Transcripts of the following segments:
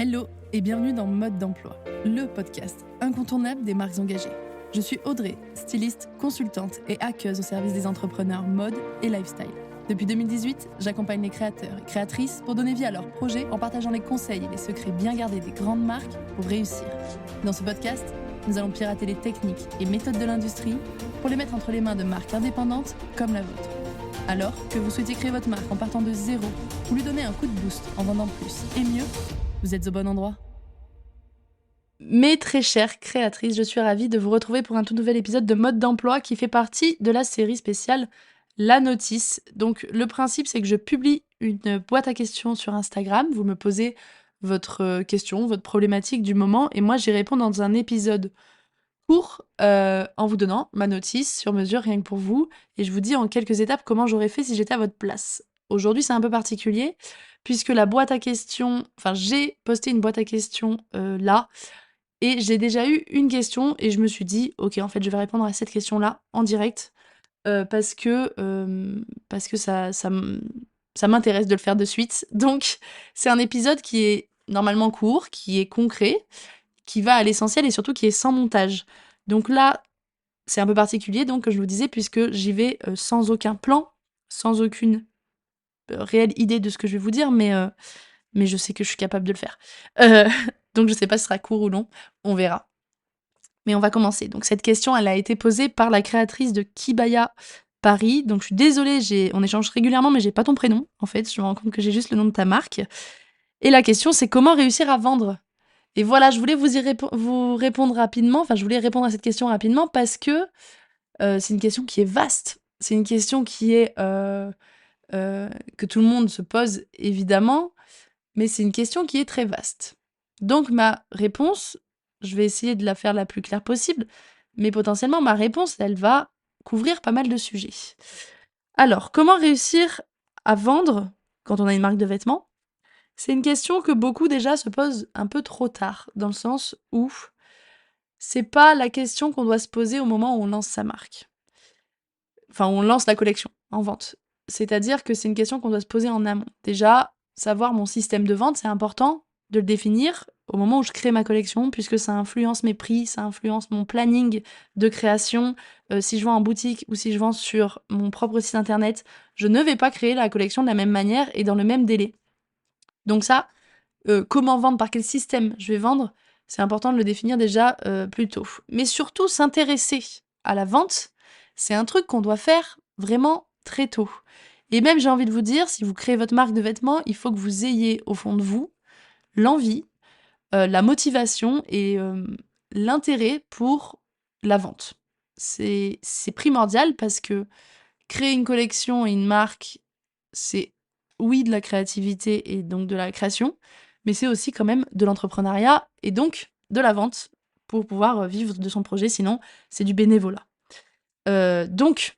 Hello et bienvenue dans Mode d'emploi, le podcast incontournable des marques engagées. Je suis Audrey, styliste, consultante et hackeuse au service des entrepreneurs mode et lifestyle. Depuis 2018, j'accompagne les créateurs et créatrices pour donner vie à leurs projets en partageant les conseils et les secrets bien gardés des grandes marques pour réussir. Dans ce podcast, nous allons pirater les techniques et méthodes de l'industrie pour les mettre entre les mains de marques indépendantes comme la vôtre. Alors que vous souhaitez créer votre marque en partant de zéro ou lui donner un coup de boost en vendant plus et mieux, vous êtes au bon endroit. Mes très chères créatrices, je suis ravie de vous retrouver pour un tout nouvel épisode de Mode d'emploi qui fait partie de la série spéciale La Notice. Donc le principe, c'est que je publie une boîte à questions sur Instagram. Vous me posez votre question, votre problématique du moment et moi j'y réponds dans un épisode court en vous donnant ma notice sur mesure rien que pour vous et je vous dis en quelques étapes comment j'aurais fait si j'étais à votre place. Aujourd'hui, c'est un peu particulier puisque la boîte à questions, j'ai posté une boîte à questions là et j'ai déjà eu une question et je me suis dit ok, en fait je vais répondre à cette question là en direct parce que ça m'intéresse de le faire de suite. Donc c'est un épisode qui est normalement court, qui est concret, qui va à l'essentiel et surtout qui est sans montage. Donc là, c'est un peu particulier, donc, je vous disais, puisque j'y vais sans aucun plan, sans aucune réelle idée de ce que je vais vous dire, mais je sais que je suis capable de le faire. Donc je sais pas si ce sera court ou long, on verra. Mais on va commencer. Donc cette question, elle a été posée par la créatrice de Kibaya Paris. Donc je suis désolée, on échange régulièrement, mais j'ai pas ton prénom, en fait. Je me rends compte que j'ai juste le nom de ta marque. Et la question, c'est comment réussir à vendre? Et voilà, je voulais vous répondre rapidement, je voulais répondre à cette question rapidement parce que c'est une question qui est vaste. C'est une question qui est que tout le monde se pose évidemment, mais c'est une question qui est très vaste. Donc ma réponse, je vais essayer de la faire la plus claire possible, mais potentiellement ma réponse, elle va couvrir pas mal de sujets. Alors, comment réussir à vendre quand on a une marque de vêtements? C'est une question que beaucoup déjà se posent un peu trop tard, dans le sens où c'est pas la question qu'on doit se poser au moment où on lance sa marque. Enfin, on lance la collection en vente. C'est-à-dire que c'est une question qu'on doit se poser en amont. Déjà, savoir mon système de vente, c'est important de le définir au moment où je crée ma collection, puisque ça influence mes prix, ça influence mon planning de création. Si je vends en boutique ou si je vends sur mon propre site internet, je ne vais pas créer la collection de la même manière et dans le même délai. Donc ça, comment vendre, par quel système je vais vendre, c'est important de le définir déjà plus tôt. Mais surtout, s'intéresser à la vente, c'est un truc qu'on doit faire vraiment très tôt. Et même, j'ai envie de vous dire, si vous créez votre marque de vêtements, il faut que vous ayez au fond de vous l'envie, la motivation et l'intérêt pour la vente. C'est primordial parce que créer une collection et une marque, c'est oui de la créativité et donc de la création, mais c'est aussi quand même de l'entrepreneuriat et donc de la vente pour pouvoir vivre de son projet, sinon c'est du bénévolat. Donc,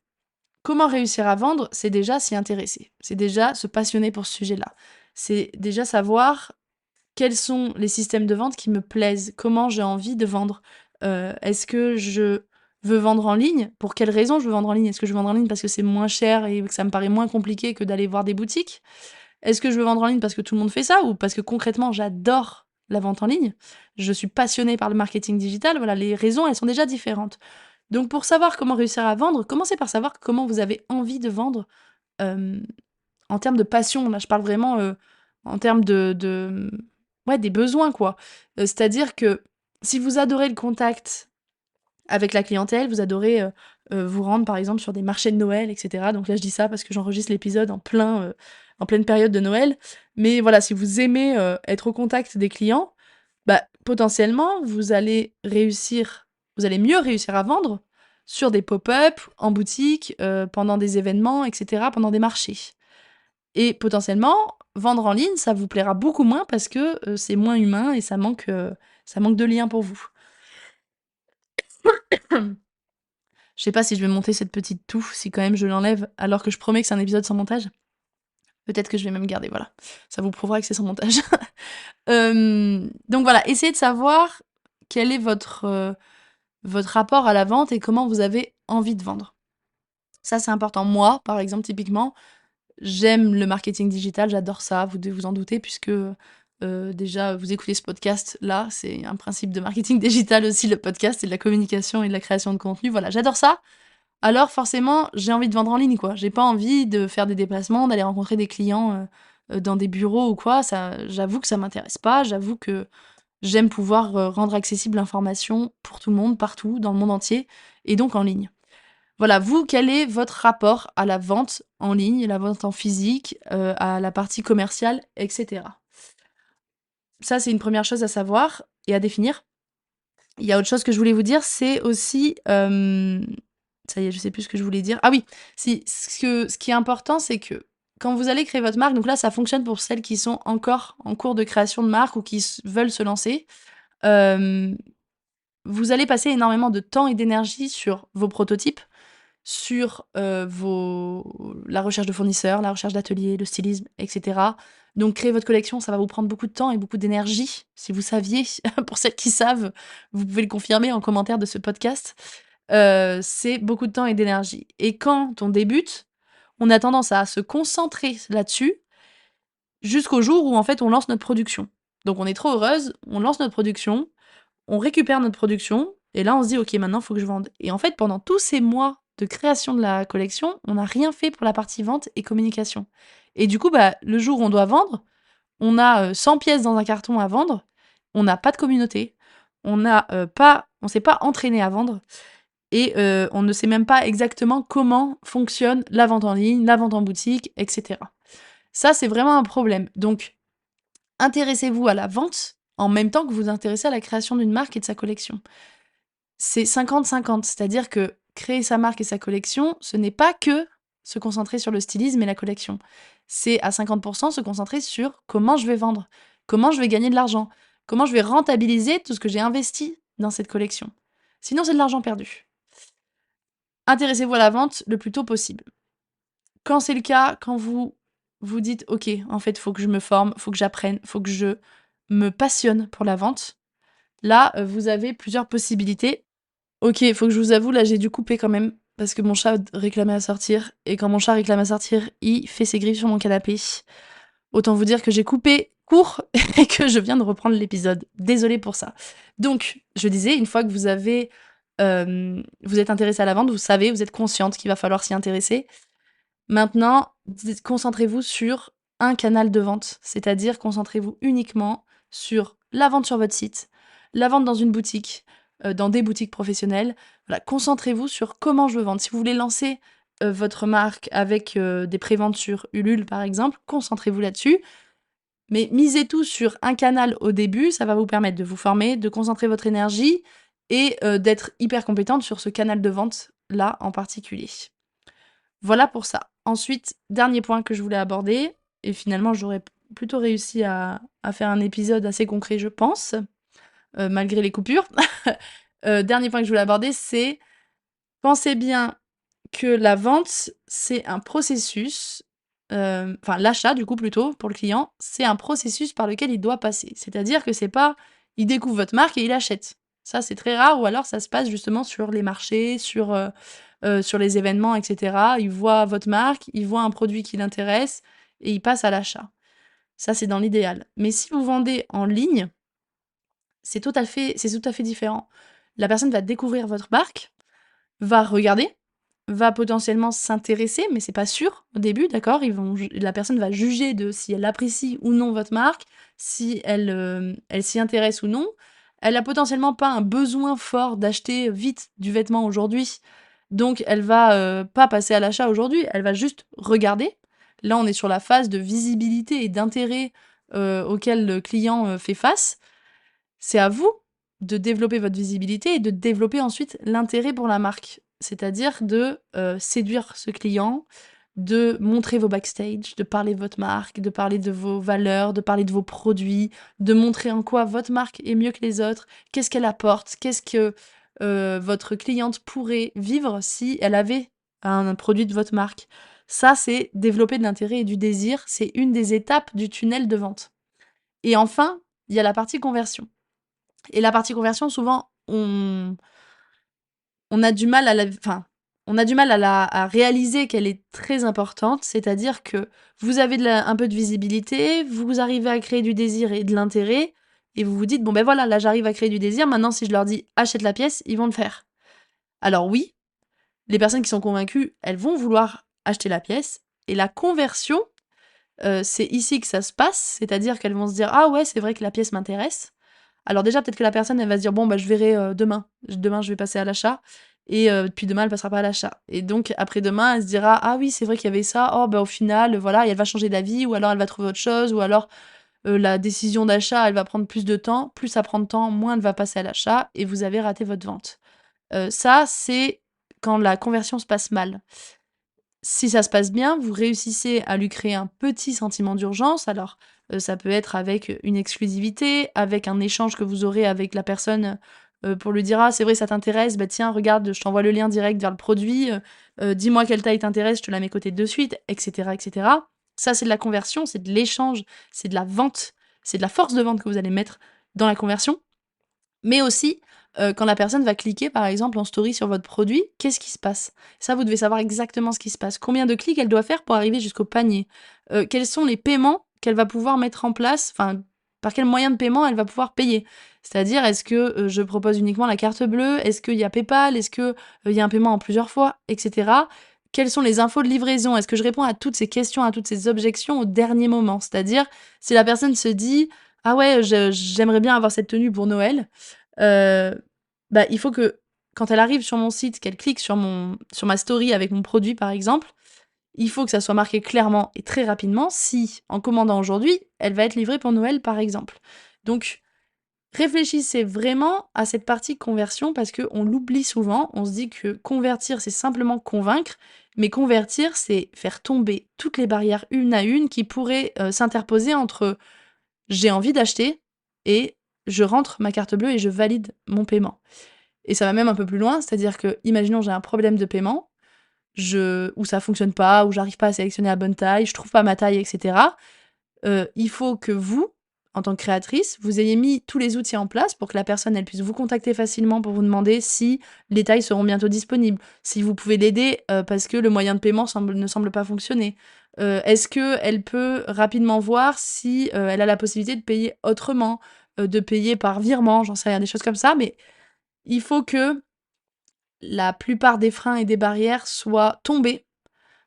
comment réussir à vendre? C'est déjà s'y intéresser, c'est déjà se passionner pour ce sujet-là. C'est déjà savoir quels sont les systèmes de vente qui me plaisent, comment j'ai envie de vendre. Est-ce que je veux vendre en ligne? Pour quelles raisons je veux vendre en ligne? Est-ce que je veux vendre en ligne parce que c'est moins cher et que ça me paraît moins compliqué que d'aller voir des boutiques? Est-ce que je veux vendre en ligne parce que tout le monde fait ça ou parce que concrètement j'adore la vente en ligne? Je suis passionnée par le marketing digital, voilà, les raisons, elles sont déjà différentes. Donc pour savoir comment réussir à vendre, commencez par savoir comment vous avez envie de vendre, hem, en termes de passion. Là, je parle vraiment, en termes ouais, des besoins, quoi. C'est-à-dire que si vous adorez le contact avec la clientèle, vous adorez, vous rendre, par exemple, sur des marchés de Noël et cetera. Donc là, je dis ça parce que j'enregistre l'épisode en pleine période de Noël. Mais voilà, si vous aimez, être au contact des clients, potentiellement, vous allez mieux réussir à vendre sur des pop-up, en boutique, pendant des événements et cetera, pendant des marchés. Et potentiellement, vendre en ligne, ça vous plaira beaucoup moins parce que, c'est moins humain et ça manque de lien pour vous. Je sais pas si je vais monter cette petite toux, si quand même je l'enlève alors que je promets que c'est un épisode sans montage. Peut-être que je vais même garder, voilà. Ça vous prouvera que c'est sans montage. Donc voilà, essayez de savoir quel est votre rapport à la vente et comment vous avez envie de vendre. Ça, c'est important. Moi, par exemple, typiquement, j'aime le marketing digital, j'adore ça, vous devez vous en douter puisque, déjà vous écoutez ce podcast là, c'est un principe de marketing digital aussi, le podcast, et de la communication et de la création de contenu. Voilà, j'adore ça. Alors forcément, j'ai envie de vendre en ligne, quoi. J'ai pas envie de faire des déplacements, d'aller rencontrer des clients, dans des bureaux ou quoi. Ça, j'avoue que ça m'intéresse pas. J'avoue que j'aime pouvoir, rendre accessible l'information pour tout le monde, partout, dans le monde entier, et donc en ligne. Voilà, vous, quel est votre rapport à la vente en ligne, la vente en physique, à la partie commerciale, et cetera? Ça, c'est une première chose à savoir et à définir. Il y a autre chose que je voulais vous dire, c'est aussi, ça y est, je sais plus ce que je voulais dire. Ah oui, si, ce qui est important, c'est que quand vous allez créer votre marque, donc là, ça fonctionne pour celles qui sont encore en cours de création de marque ou qui veulent se lancer. euh, Vous allez passer énormément de temps et d'énergie sur vos prototypes, sur la recherche de fournisseurs, la recherche d'ateliers, le stylisme, etc. Donc créer votre collection, ça va vous prendre beaucoup de temps et beaucoup d'énergie. Si vous saviez, pour celles qui savent, vous pouvez le confirmer en commentaire de ce podcast. C'est beaucoup de temps et d'énergie. Et quand on débute, on a tendance à se concentrer là-dessus jusqu'au jour où en fait on lance notre production. Donc on est trop heureuse, on lance notre production, on récupère notre production, et là on se dit ok, maintenant il faut que je vende. Et en fait, pendant tous ces mois de création de la collection, on n'a rien fait pour la partie vente et communication. Et du coup, bah, le jour où on doit vendre, on a 100 pièces dans un carton à vendre, on n'a pas de communauté, on s'est pas entraîné à vendre, et on ne sait même pas exactement comment fonctionne la vente en ligne, la vente en boutique, etc. Ça, c'est vraiment un problème. Donc, intéressez-vous à la vente en même temps que vous vous intéressez à la création d'une marque et de sa collection. C'est 50-50, c'est-à-dire que créer sa marque et sa collection, ce n'est pas que se concentrer sur le stylisme et la collection. C'est à 50% se concentrer sur comment je vais vendre, comment je vais gagner de l'argent, comment je vais rentabiliser tout ce que j'ai investi dans cette collection. Sinon, c'est de l'argent perdu. Intéressez-vous à la vente le plus tôt possible. Quand c'est le cas, quand vous vous dites ok, en fait, il faut que je me forme, il faut que j'apprenne, il faut que je me passionne pour la vente, là, vous avez plusieurs possibilités. Ok, il faut que je vous avoue, là, j'ai dû couper quand même, parce que mon chat réclamait à sortir, et quand mon chat réclame à sortir, il fait ses griffes sur mon canapé. Autant vous dire que j'ai coupé court et que je viens de reprendre l'épisode. Désolée pour ça. Donc, je disais, une fois que vous êtes intéressé à la vente, vous savez, vous êtes consciente qu'il va falloir s'y intéresser. Maintenant, concentrez-vous sur un canal de vente, c'est-à-dire concentrez-vous uniquement sur la vente sur votre site, la vente dans une boutique, dans des boutiques professionnelles. Voilà, concentrez-vous sur comment je veux vendre. Si vous voulez lancer votre marque avec des préventes sur Ulule, par exemple, concentrez-vous là-dessus. Mais misez tout sur un canal au début, ça va vous permettre de vous former, de concentrer votre énergie et d'être hyper compétente sur ce canal de vente-là en particulier. Voilà pour ça. Ensuite, dernier point que je voulais aborder, et finalement j'aurais plutôt réussi à faire un épisode assez concret, je pense, malgré les coupures. Dernier point que je voulais aborder, c'est pensez bien que la vente, c'est un processus, enfin l'achat du coup plutôt pour le client, c'est un processus par lequel il doit passer. C'est-à-dire que c'est pas, il découvre votre marque et il achète. Ça, c'est très rare, ou alors ça se passe justement sur les marchés, sur les événements, etc. Il voit votre marque, il voit un produit qui l'intéresse et il passe à l'achat. Ça, c'est dans l'idéal. Mais si vous vendez en ligne, c'est tout à fait différent. La personne va découvrir votre marque, va regarder, va potentiellement s'intéresser, mais c'est pas sûr au début, d'accord? La personne va juger de si elle apprécie ou non votre marque, si elle s'y intéresse ou non. Elle a potentiellement pas un besoin fort d'acheter vite du vêtement aujourd'hui, donc elle va pas passer à l'achat aujourd'hui, elle va juste regarder. Là, on est sur la phase de visibilité et d'intérêt auquel le client fait face. C'est à vous de développer votre visibilité et de développer ensuite l'intérêt pour la marque. C'est-à-dire de séduire ce client, de montrer vos backstage, de parler de votre marque, de parler de vos valeurs, de parler de vos produits, de montrer en quoi votre marque est mieux que les autres, qu'est-ce qu'elle apporte, qu'est-ce que votre cliente pourrait vivre si elle avait un produit de votre marque. Ça, c'est développer de l'intérêt et du désir. C'est une des étapes du tunnel de vente. Et enfin, il y a la partie conversion. Et la partie conversion, souvent, on a du mal à la... Enfin, on a du mal à réaliser qu'elle est très importante, c'est-à-dire que vous avez un peu de visibilité, vous arrivez à créer du désir et de l'intérêt, et vous vous dites, bon ben voilà, là j'arrive à créer du désir, maintenant si je leur dis achète la pièce, ils vont le faire. Alors oui, les personnes qui sont convaincues, elles vont vouloir acheter la pièce, et la conversion, c'est ici que ça se passe, c'est-à-dire qu'elles vont se dire ah ouais, c'est vrai que la pièce m'intéresse. Alors déjà, peut-être que la personne, elle va se dire bon, bah je verrai demain. Demain, je vais passer à l'achat. Et puis demain, elle passera pas à l'achat. Et donc, après-demain, elle se dira ah oui, c'est vrai qu'il y avait ça. Oh, bah au final, voilà, et elle va changer d'avis, ou alors elle va trouver autre chose, ou alors la décision d'achat, elle va prendre plus de temps. Plus ça prend de temps, moins elle va passer à l'achat, et vous avez raté votre vente. Ça, c'est quand la conversion se passe mal. Si ça se passe bien, vous réussissez à lui créer un petit sentiment d'urgence. Alors, ça peut être avec une exclusivité, avec un échange que vous aurez avec la personne, pour lui dire: «Ah, c'est vrai, ça t'intéresse? Bah, tiens, regarde, je t'envoie le lien direct vers le produit, dis-moi quelle taille t'intéresse, je te la mets côté de suite», et cetera, et cetera. Ça, c'est de la conversion, c'est de l'échange, c'est de la vente, c'est de la force de vente que vous allez mettre dans la conversion. Mais aussi, quand la personne va cliquer, par exemple, en story sur votre produit, qu'est-ce qui se passe? Ça, vous devez savoir exactement ce qui se passe. Combien de clics elle doit faire pour arriver jusqu'au panier? Quels sont les paiements qu'elle va pouvoir mettre en place? Enfin, par quel moyen de paiement elle va pouvoir payer? C'est-à-dire, est-ce que, je propose uniquement la carte bleue? Est-ce qu'il y a PayPal? Est-ce que, il y a un paiement en plusieurs fois? Et cetera. Quelles sont les infos de livraison? Est-ce que je réponds à toutes ces questions, à toutes ces objections au dernier moment? C'est-à-dire, si la personne se dit: «Ah ouais, j'aimerais bien avoir cette tenue pour Noël», Heu, bah, il faut que quand elle arrive sur mon site, qu'elle clique sur ma story avec mon produit, par exemple, il faut que ça soit marqué clairement et très rapidement si, en commandant aujourd'hui, elle va être livrée pour Noël, par exemple. Donc, réfléchissez vraiment à cette partie conversion parce qu'on l'oublie souvent. On se dit que convertir, c'est simplement convaincre, mais convertir, c'est faire tomber toutes les barrières une à une qui pourraient, s'interposer entre j'ai envie d'acheter et je rentre ma carte bleue et je valide mon paiement. Et ça va même un peu plus loin, c'est-à-dire que, imaginons j'ai un problème de paiement, ou ça fonctionne pas, ou j'arrive pas à sélectionner la bonne taille, je trouve pas ma taille, et cetera. Il faut que vous, en tant que créatrice, vous ayez mis tous les outils en place pour que la personne, elle puisse vous contacter facilement pour vous demander si les tailles seront bientôt disponibles, si vous pouvez l'aider, parce que le moyen de paiement ne semble pas fonctionner. Est-ce qu'elle peut rapidement voir si, elle a la possibilité de payer autrement, de payer par virement, j'en sais rien, des choses comme ça, mais il faut que la plupart des freins et des barrières soient tombés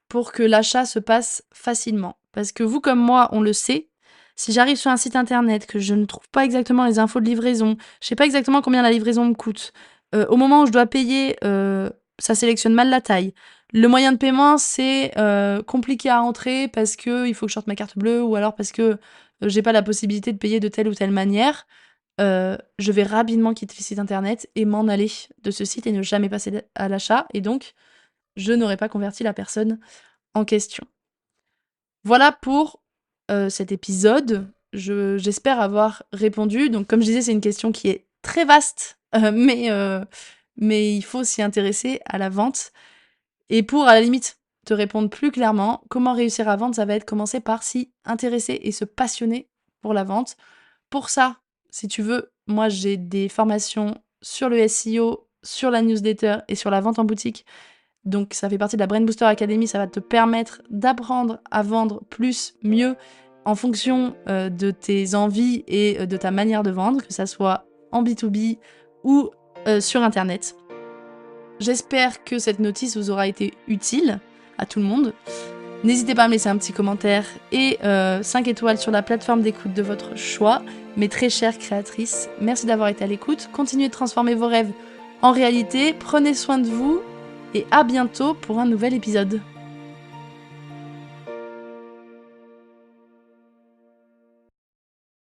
pour que l'achat se passe facilement. Parce que vous comme moi, on le sait, si j'arrive sur un site internet, que je ne trouve pas exactement les infos de livraison, je sais pas exactement combien la livraison me coûte, au moment où je dois payer, ça sélectionne mal la taille. Le moyen de paiement, c'est, compliqué à entrer parce qu'il faut que je sorte ma carte bleue ou alors parce que, j'ai pas la possibilité de payer de telle ou telle manière. Je vais rapidement quitter le site internet et m'en aller de ce site et ne jamais passer à l'achat, et donc je n'aurais pas converti la personne en question. Voilà pour, cet épisode. J'espère avoir répondu. Donc comme je disais, c'est une question qui est très vaste, mais il faut s'y intéresser à la vente. Et pour, à la limite, te répondre plus clairement, comment réussir à vendre? Ça va être commencer par s'y intéresser et se passionner pour la vente. Pour ça, si tu veux, moi j'ai des formations sur le SEO, sur la newsletter et sur la vente en boutique. Donc ça fait partie de la Brain Booster Academy, ça va te permettre d'apprendre à vendre plus, mieux, en fonction de tes envies et de ta manière de vendre, que ça soit en B2B ou sur Internet. J'espère que cette notice vous aura été utile à tout le monde. N'hésitez pas à me laisser un petit commentaire et 5 étoiles sur la plateforme d'écoute de votre choix. Mes très chères créatrices, merci d'avoir été à l'écoute. Continuez de transformer vos rêves en réalité. Prenez soin de vous et à bientôt pour un nouvel épisode.